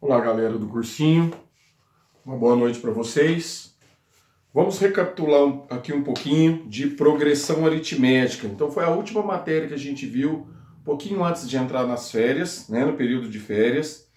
Olá, galera do cursinho. Uma boa noite para vocês. Vamos recapitular aqui um pouquinho de progressão aritmética. Então, foi a última matéria que a gente viu um pouquinho antes de entrar nas férias, né, no período de férias.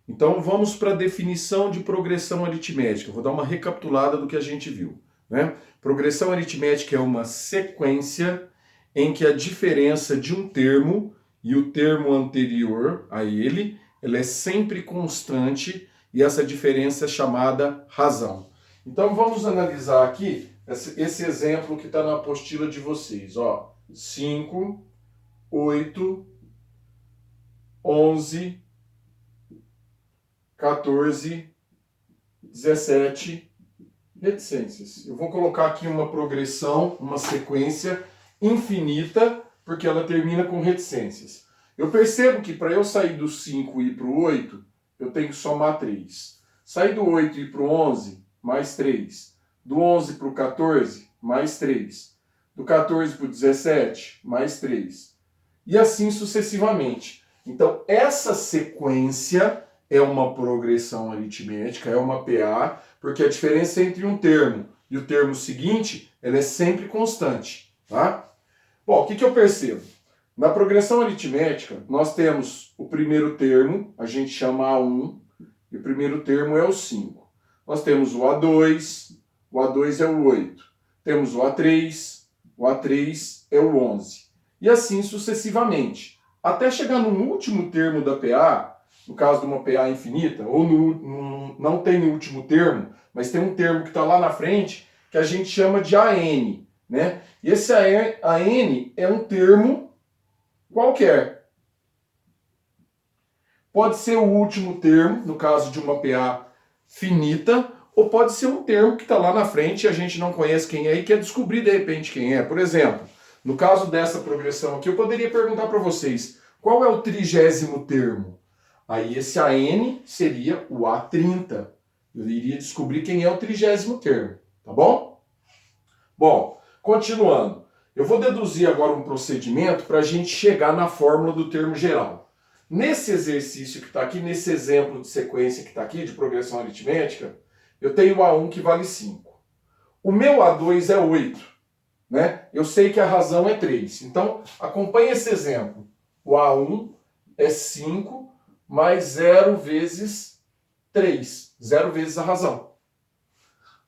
Então, vamos para a definição de progressão aritmética. Vou dar uma recapitulada do que a gente viu, né? Progressão aritmética é uma sequência em que a diferença de um termo e o termo anterior a ele, ela é sempre constante e essa diferença é chamada razão. Então vamos analisar aqui esse exemplo que está na apostila de vocês. Ó, 5, 8, 11, 14, 17 reticências. Eu vou colocar aqui uma progressão, uma sequência infinita, porque ela termina com reticências. Eu percebo que para eu sair do 5 e ir para o 8, eu tenho que somar 3. Sair do 8 e ir para o 11, mais 3. Do 11 para o 14, mais 3. Do 14 para o 17, mais 3. E assim sucessivamente. Então, essa sequência é uma progressão aritmética, é uma PA, porque a diferença entre um termo e o termo seguinte, ela é sempre constante, tá? Bom, o que eu percebo? Na progressão aritmética, nós temos o primeiro termo, a gente chama A1, e o primeiro termo é o 5. Nós temos o A2 é o 8. Temos o A3 é o 11. E assim sucessivamente. Até chegar no último termo da PA, no caso de uma PA infinita, ou não tem o último termo, mas tem um termo que está lá na frente, que a gente chama de AN, né? E esse AN é um termo qualquer. Pode ser o último termo, no caso de uma PA finita, ou pode ser um termo que está lá na frente e a gente não conhece quem é e quer descobrir de repente quem é. Por exemplo, no caso dessa progressão aqui, eu poderia perguntar para vocês, qual é o 30º termo? Aí esse AN seria o A30. Eu iria descobrir quem é o 30º termo, tá bom? Bom, continuando. Eu vou deduzir agora um procedimento para a gente chegar na fórmula do termo geral. Nesse exercício que está aqui, nesse exemplo de sequência que está aqui, de progressão aritmética, eu tenho o A1 que vale 5. O meu A2 é 8. Né? Eu sei que a razão é 3. Então, acompanhe esse exemplo. O A1 é 5 mais 0 vezes 3. 0 vezes a razão.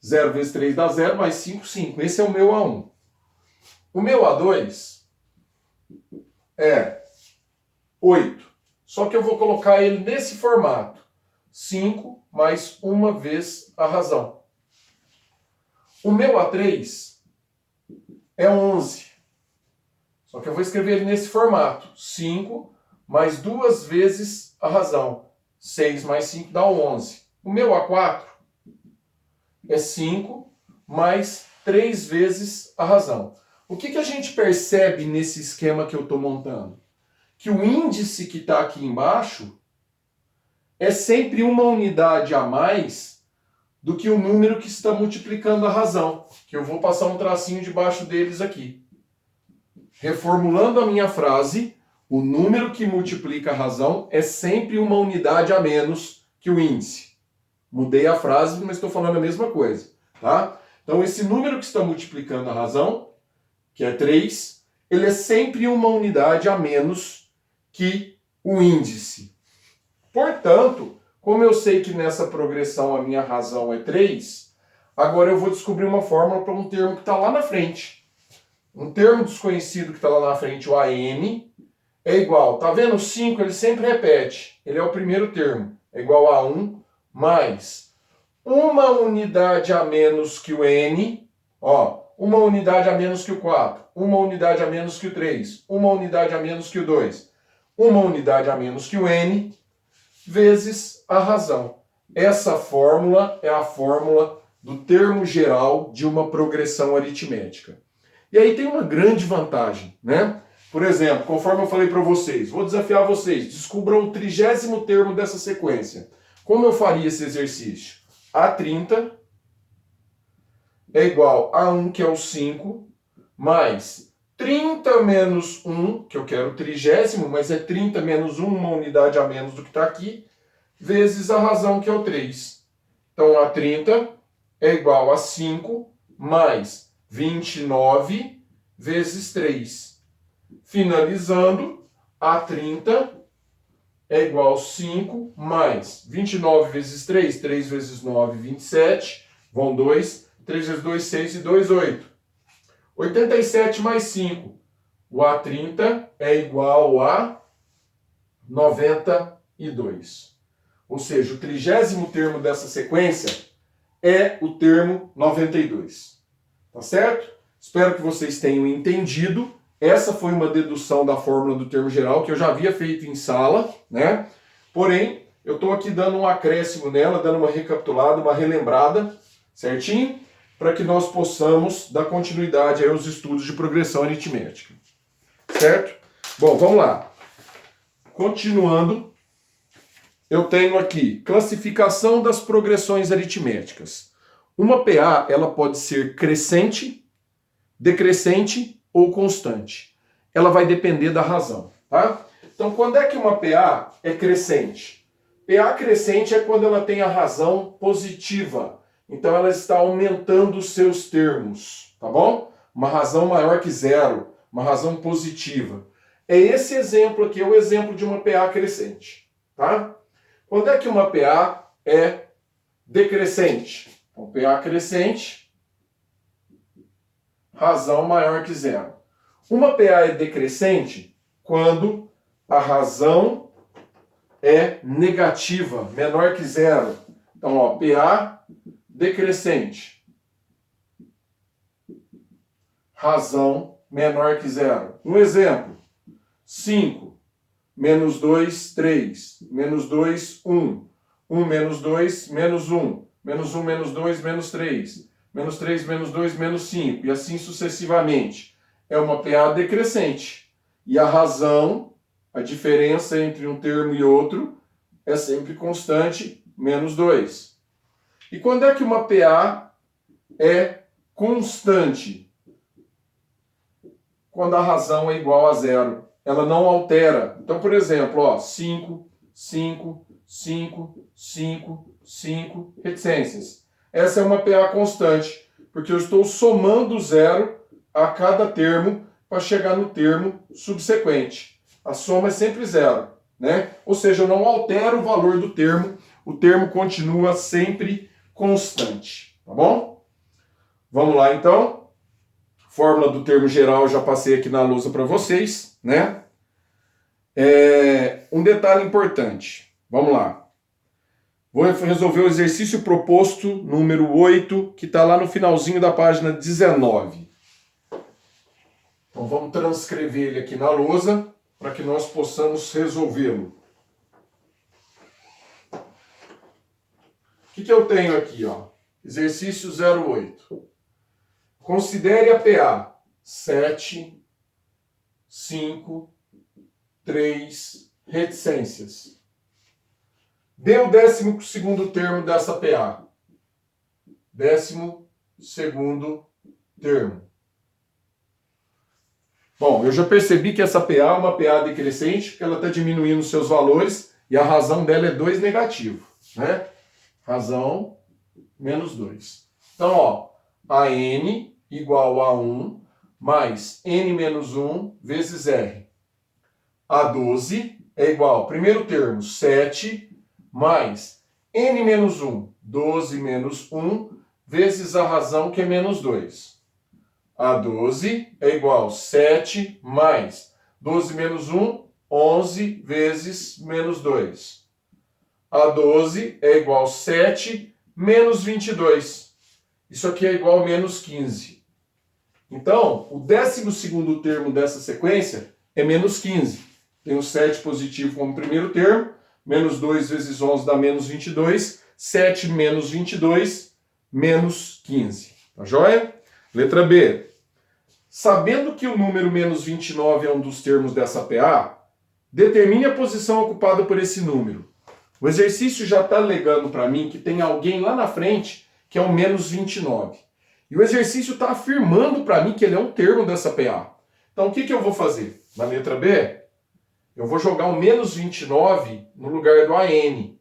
0 vezes 3 dá 0, mais 5, 5. Esse é o meu A1. O meu A2 é 8. Só que eu vou colocar ele nesse formato. 5 mais 1 vez a razão. O meu A3 é 11. Só que eu vou escrever ele nesse formato. 5 mais 2 vezes a razão. 6 mais 5 dá 11. O meu A4 é 5 mais 3 vezes a razão. O que a gente percebe nesse esquema que eu estou montando? Que o índice que está aqui embaixo é sempre uma unidade a mais do que o número que está multiplicando a razão. Que eu vou passar um tracinho debaixo deles aqui. Reformulando a minha frase, o número que multiplica a razão é sempre uma unidade a menos que o índice. Mudei a frase, mas estou falando a mesma coisa, tá? Então, esse número que está multiplicando a razão, que é 3, ele é sempre uma unidade a menos que o índice. Portanto, como eu sei que nessa progressão a minha razão é 3, agora eu vou descobrir uma fórmula para um termo que está lá na frente. Um termo desconhecido que está lá na frente, o AN, é igual. Tá vendo? O 5 ele sempre repete. Ele é o primeiro termo. É igual a 1 mais uma unidade a menos que o N. Ó, uma unidade a menos que o 4. Uma unidade a menos que o 3. Uma unidade a menos que o 2. Uma unidade a menos que o N. Vezes a razão. Essa fórmula é a fórmula do termo geral de uma progressão aritmética. E aí tem uma grande vantagem, né? Por exemplo, conforme eu falei para vocês, vou desafiar vocês, descubram o 30º termo dessa sequência. Como eu faria esse exercício? A30 é igual a 1, que é o 5, mais 30 menos 1, que eu quero o 30º, mas é 30 menos 1, uma unidade a menos do que está aqui, vezes a razão, que é o 3. Então, a 30 é igual a 5 mais 29 vezes 3. Finalizando, a 30 é igual a 5 mais 29 vezes 3. 3 vezes 9, 27. Vão 2. 3 vezes 2, 6 e 2, 8. 87 mais 5. O A30 é igual a 92. Ou seja, o 30º termo dessa sequência é o termo 92. Tá certo? Espero que vocês tenham entendido. Essa foi uma dedução da fórmula do termo geral que eu já havia feito em sala, né? Porém, eu estou aqui dando um acréscimo nela, dando uma recapitulada, uma relembrada, certinho? Para que nós possamos dar continuidade aos estudos de progressão aritmética. Certo? Bom, vamos lá. Continuando, eu tenho aqui classificação das progressões aritméticas. Uma PA, ela pode ser crescente, decrescente ou constante. Ela vai depender da razão, tá? Então, quando é que uma PA é crescente? PA crescente é quando ela tem a razão positiva. Então, ela está aumentando os seus termos, tá bom? Uma razão maior que zero, uma razão positiva. É esse exemplo aqui, é o exemplo de uma PA crescente, tá? Quando é que uma PA é decrescente? Então, PA crescente, razão maior que zero. Uma PA é decrescente quando a razão é negativa, menor que zero. Então, ó, PA decrescente. Razão menor que zero. Um exemplo. 5 menos 2, 3. Menos 2, 1. 1 menos 2, menos 1. Menos 1 menos 2, menos 3. Menos 3 menos 2, menos 5. E assim sucessivamente. É uma PA decrescente. E a razão, a diferença entre um termo e outro, é sempre constante, menos 2. E quando é que uma PA é constante? Quando a razão é igual a zero. Ela não altera. Então, por exemplo, ó, 5, 5, 5, 5, 5, reticências. Essa é uma PA constante, porque eu estou somando zero a cada termo para chegar no termo subsequente. A soma é sempre zero, né? Ou seja, eu não altero o valor do termo, o termo continua sempre constante, tá bom? Vamos lá, então. Fórmula do termo geral eu já passei aqui na lousa para vocês, né? Um detalhe importante. Vamos lá. Vou resolver o exercício proposto número 8, que está lá no finalzinho da página 19. Então vamos transcrever ele aqui na lousa para que nós possamos resolvê-lo. O que eu tenho aqui, ó? Exercício 08. Considere a PA 7, 5, 3 reticências. Dê o 12º termo dessa PA. 12º termo. Bom, eu já percebi que essa PA é uma PA decrescente, porque ela está diminuindo seus valores e a razão dela é 2 negativo, né? Razão menos 2. Então, ó, a n igual a 1 mais n menos 1 vezes r. A 12 é igual, primeiro termo, 7 mais n menos 1, 12 menos 1, vezes a razão, que é menos 2. A 12 é igual a 7 mais 12 menos 1, 11 vezes menos 2. A 12 é igual a 7 menos 22. Isso aqui é igual a menos 15. Então, o 12º termo dessa sequência é menos 15. Tem o 7 positivo como primeiro termo, menos 2 vezes 11 dá menos 22, 7 menos 22, menos 15. Tá joia? Letra B. Sabendo que o número menos 29 é um dos termos dessa PA, determine a posição ocupada por esse número. O exercício já está alegando para mim que tem alguém lá na frente que é o menos 29. E o exercício está afirmando para mim que ele é um termo dessa PA. Então o que eu vou fazer? Na letra B, eu vou jogar o menos 29 no lugar do AN.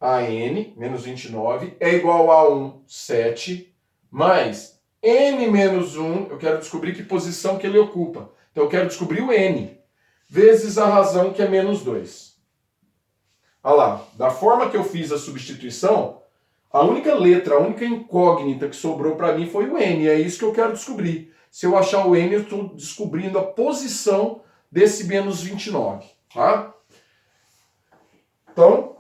a n, menos 29, é igual a 1, 7, mais n menos 1, eu quero descobrir que posição que ele ocupa. Então eu quero descobrir o n, vezes a razão que é menos 2. Olha lá, da forma que eu fiz a substituição, a única letra, a única incógnita que sobrou para mim foi o n, é isso que eu quero descobrir. Se eu achar o n, eu estou descobrindo a posição desse menos 29, tá? Então,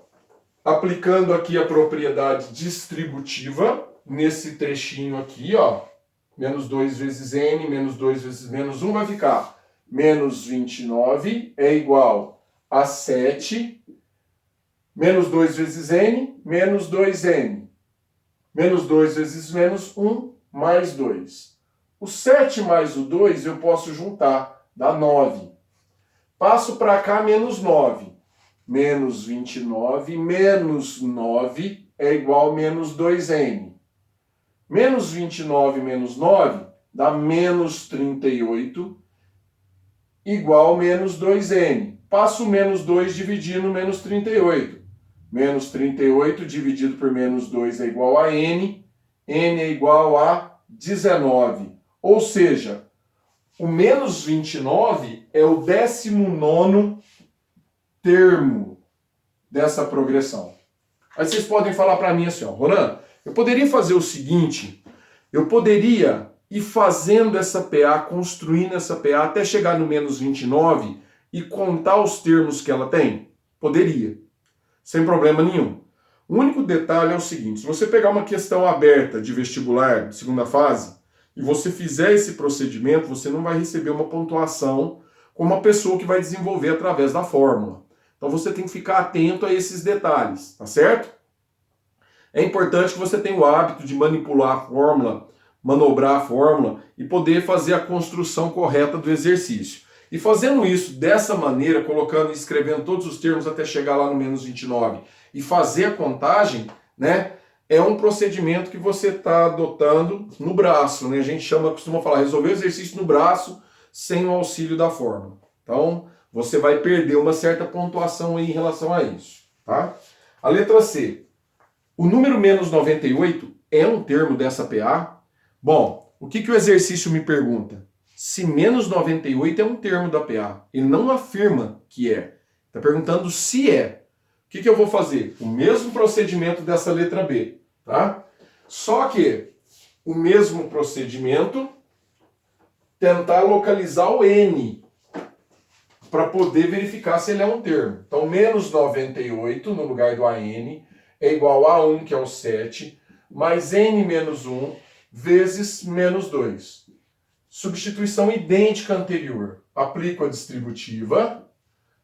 aplicando aqui a propriedade distributiva, nesse trechinho aqui, ó, menos 2 vezes n, menos 2 vezes menos 1, vai ficar menos 29 é igual a 7, menos 2 vezes n, menos 2n. Menos 2 vezes menos 1, mais 2. O 7 mais o 2 eu posso juntar, dá 9. Passo para cá, menos 9. Menos 29, menos 9 é igual a menos 2n. Menos 29 menos 9 dá menos 38, igual a menos 2n. Passo o menos 2 dividindo menos 38. Menos 38 dividido por menos 2 é igual a n. N é igual a 19. Ou seja, o menos 29 é o 19º termo dessa progressão. Aí vocês podem falar para mim assim, ó, Ronan, eu poderia fazer o seguinte, eu poderia ir fazendo essa PA, construindo essa PA até chegar no menos 29 e contar os termos que ela tem? Poderia, sem problema nenhum. O único detalhe é o seguinte, se você pegar uma questão aberta de vestibular, de segunda fase, e você fizer esse procedimento, você não vai receber uma pontuação como uma pessoa que vai desenvolver através da fórmula. Então você tem que ficar atento a esses detalhes, tá certo? É importante que você tenha o hábito de manipular a fórmula, manobrar a fórmula e poder fazer a construção correta do exercício. E fazendo isso dessa maneira, colocando e escrevendo todos os termos até chegar lá no menos 29 e fazer a contagem, né? É um procedimento que você está adotando no braço, né? A gente costuma falar, resolver o exercício no braço sem o auxílio da fórmula. Então, você vai perder uma certa pontuação aí em relação a isso, tá? A letra C. O número menos 98 é um termo dessa PA? Bom, o que o exercício me pergunta? Se menos 98 é um termo da PA. Ele não afirma que é. Está perguntando se é. O que eu vou fazer? O mesmo procedimento dessa letra B, tá? Só que o mesmo procedimento, tentar localizar o N para poder verificar se ele é um termo. Então, menos 98 no lugar do AN é igual a 1, que é o 7, mais N menos 1 vezes menos 2. Substituição idêntica à anterior. Aplico a distributiva.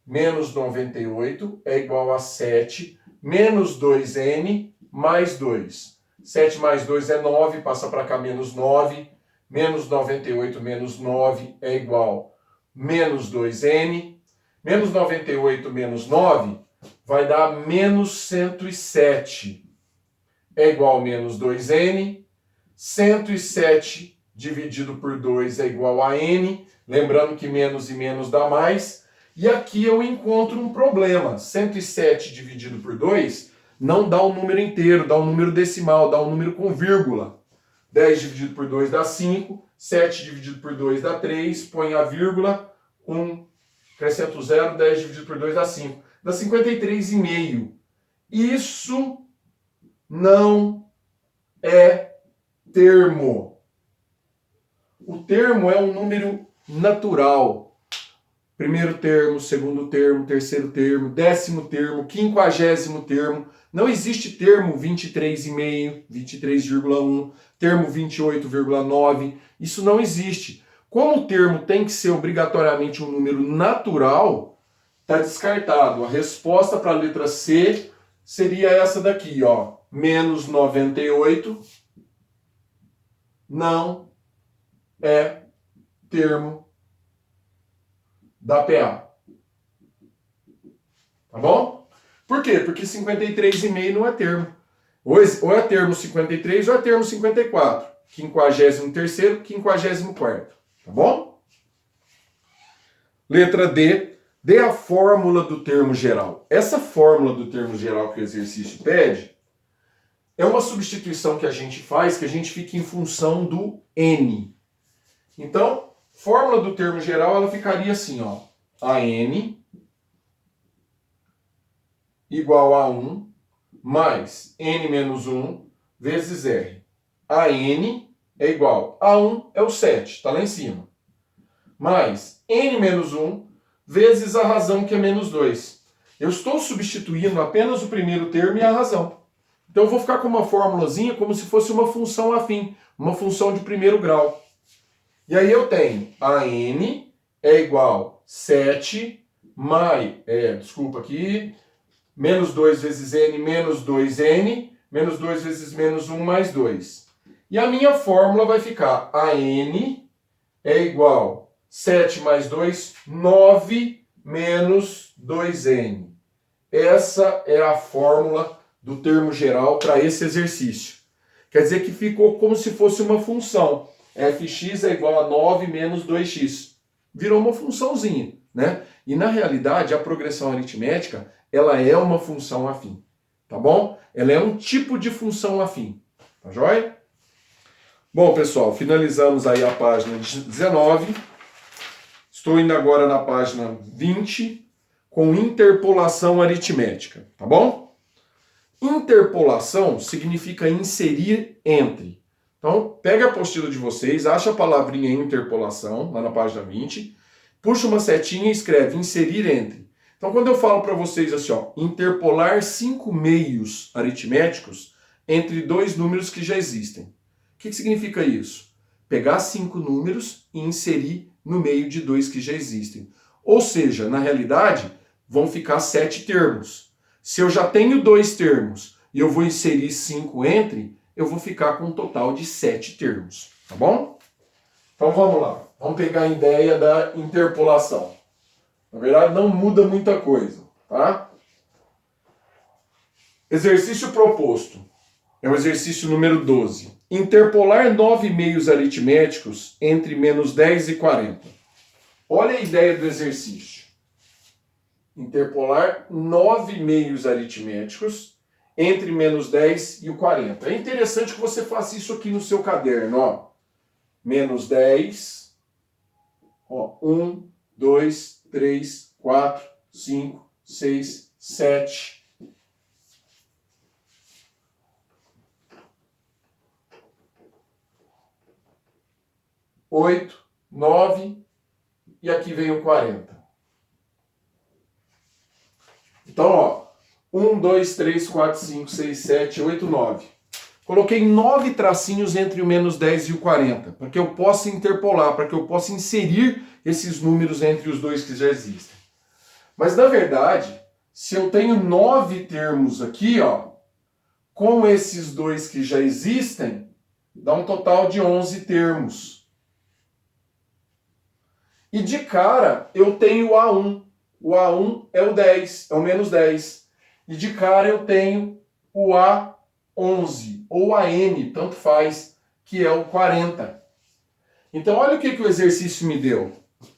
Menos 98 é igual a 7, menos 2n mais 2. 7 mais 2 é 9, passa para cá menos 9. Menos 98 menos 9 é igual a menos 2n. Menos 98 menos 9 vai dar menos 107. É igual a menos 2n. 107 dividido por 2 é igual a n. Lembrando que menos e menos dá mais. E aqui eu encontro um problema. 107 dividido por 2 não dá um número inteiro, dá um número decimal, dá um número com vírgula. 10 dividido por 2 dá 5, 7 dividido por 2 dá 3, põe a vírgula, 1, acrescento 0, 10 dividido por 2 dá 5. Dá 53,5. Isso não é termo. O termo é um número natural. Primeiro termo, segundo termo, terceiro termo, 10º termo, 50º termo. Não existe termo 23,5, 23,1, termo 28,9. Isso não existe. Como o termo tem que ser obrigatoriamente um número natural, está descartado. A resposta para a letra C seria essa daqui, ó. Menos 98 não é termo da PA. Tá bom? Por quê? Porque 53,5 não é termo. Ou é termo 53 ou é termo 54. 53º, 54º. Tá bom? Letra D. Dê a fórmula do termo geral. Essa fórmula do termo geral que o exercício pede é uma substituição que a gente faz, que a gente fica em função do n. Então, fórmula do termo geral, ela ficaria assim, ó. AN igual a 1 mais n menos 1 vezes R. AN é igual a 1 é o 7, está lá em cima. Mais n menos 1 vezes a razão, que é menos 2. Eu estou substituindo apenas o primeiro termo e a razão. Então eu vou ficar com uma formulazinha como se fosse uma função afim, uma função de primeiro grau. E aí eu tenho a n é igual a 7 mais, menos 2 vezes n menos 2n, menos 2 vezes menos 1 mais 2. E a minha fórmula vai ficar a n é igual a 7 mais 2, 9 menos 2n. Essa é a fórmula do termo geral para esse exercício. Quer dizer que ficou como se fosse uma função. Fx é igual a 9 menos 2x. Virou uma funçãozinha, né? E na realidade a progressão aritmética, ela é uma função afim, tá bom? Ela é um tipo de função afim, tá joia? Bom, pessoal, finalizamos aí a página 19. Estou indo agora na página 20, com interpolação aritmética, tá bom? Interpolação significa inserir entre. Então, pega a apostila de vocês, acha a palavrinha interpolação, lá na página 20, puxa uma setinha e escreve inserir entre. Então, quando eu falo para vocês assim, ó, interpolar 5 meios aritméticos entre dois números que já existem. O que significa isso? Pegar 5 números e inserir no meio de 2 que já existem. Ou seja, na realidade, vão ficar 7 termos. Se eu já tenho 2 termos e eu vou inserir 5 entre, eu vou ficar com um total de 7 termos, tá bom? Então vamos lá, vamos pegar a ideia da interpolação. Na verdade, não muda muita coisa, tá? Exercício proposto é o exercício número 12. Interpolar 9 meios aritméticos entre menos 10 e 40. Olha a ideia do exercício. Interpolar 9 meios aritméticos entre menos 10 e o 40. É interessante que você faça isso aqui no seu caderno, ó. Menos 10, ó, 1, 2, 3, 4, 5, 6, 7. 8, 9 e aqui vem o 40. Então, ó, 1, 2, 3, 4, 5, 6, 7, 8, 9. Coloquei 9 tracinhos entre o menos 10 e o 40, para que eu possa interpolar, para que eu possa inserir esses números entre os dois que já existem. Mas, na verdade, se eu tenho 9 termos aqui, ó, com esses dois que já existem, dá um total de 11 termos. E de cara, eu tenho o A1. O A1 é o 10, é o menos 10. E de cara eu tenho o A11, ou AN, tanto faz, que é o 40. Então olha o que o exercício me deu.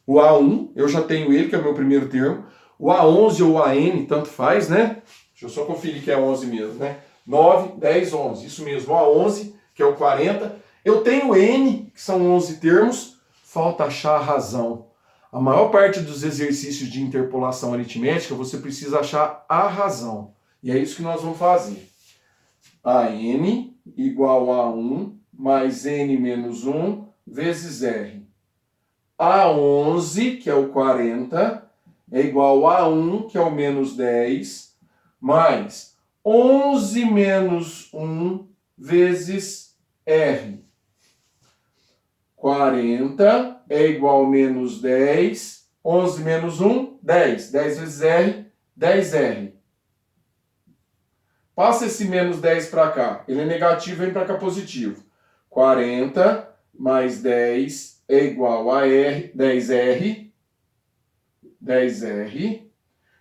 O A1, eu já tenho ele, que é o meu primeiro termo. O A11 ou AN, tanto faz, né? Deixa eu só conferir que é 11 mesmo, né? 9, 10, 11. Isso mesmo, o A11, que é o 40. Eu tenho N, que são 11 termos. Falta achar a razão. A maior parte dos exercícios de interpolação aritmética, você precisa achar a razão. E é isso que nós vamos fazer. AN igual a 1 mais N menos 1 vezes R. A11, que é o 40, é igual a 1, que é o menos 10, mais 11 menos 1 vezes R. 40 é igual a menos 10, 11 menos 1, 10. 10 vezes R, 10R. Passa esse menos 10 para cá. Ele é negativo, vem para cá positivo. 40 mais 10 é igual a R, 10R. 10R.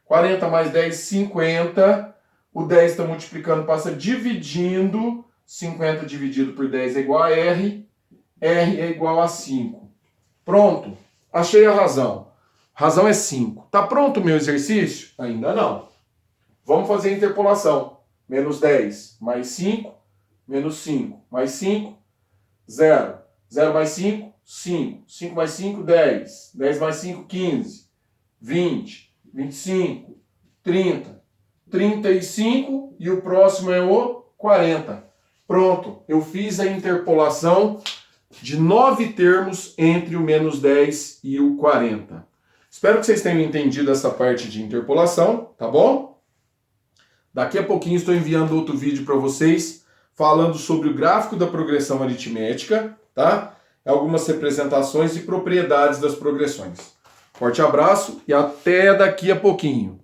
40 mais 10, 50. O 10 está multiplicando, passa dividindo. 50 dividido por 10 é igual a R. R é igual a 5. Pronto, achei a razão. Razão é 5. Tá pronto o meu exercício? Ainda não. Vamos fazer a interpolação. Menos 10 mais 5, menos 5 mais 5, 0. 0 mais 5, 5. 5 mais 5, 10. 10 mais 5, 15. 20, 25, 30, 35 e o próximo é o 40. Pronto, eu fiz a interpolação de 9 termos entre o menos 10 e o 40. Espero que vocês tenham entendido essa parte de interpolação, tá bom? Daqui a pouquinho estou enviando outro vídeo para vocês falando sobre o gráfico da progressão aritmética, tá? Algumas representações e propriedades das progressões. Forte abraço e até daqui a pouquinho.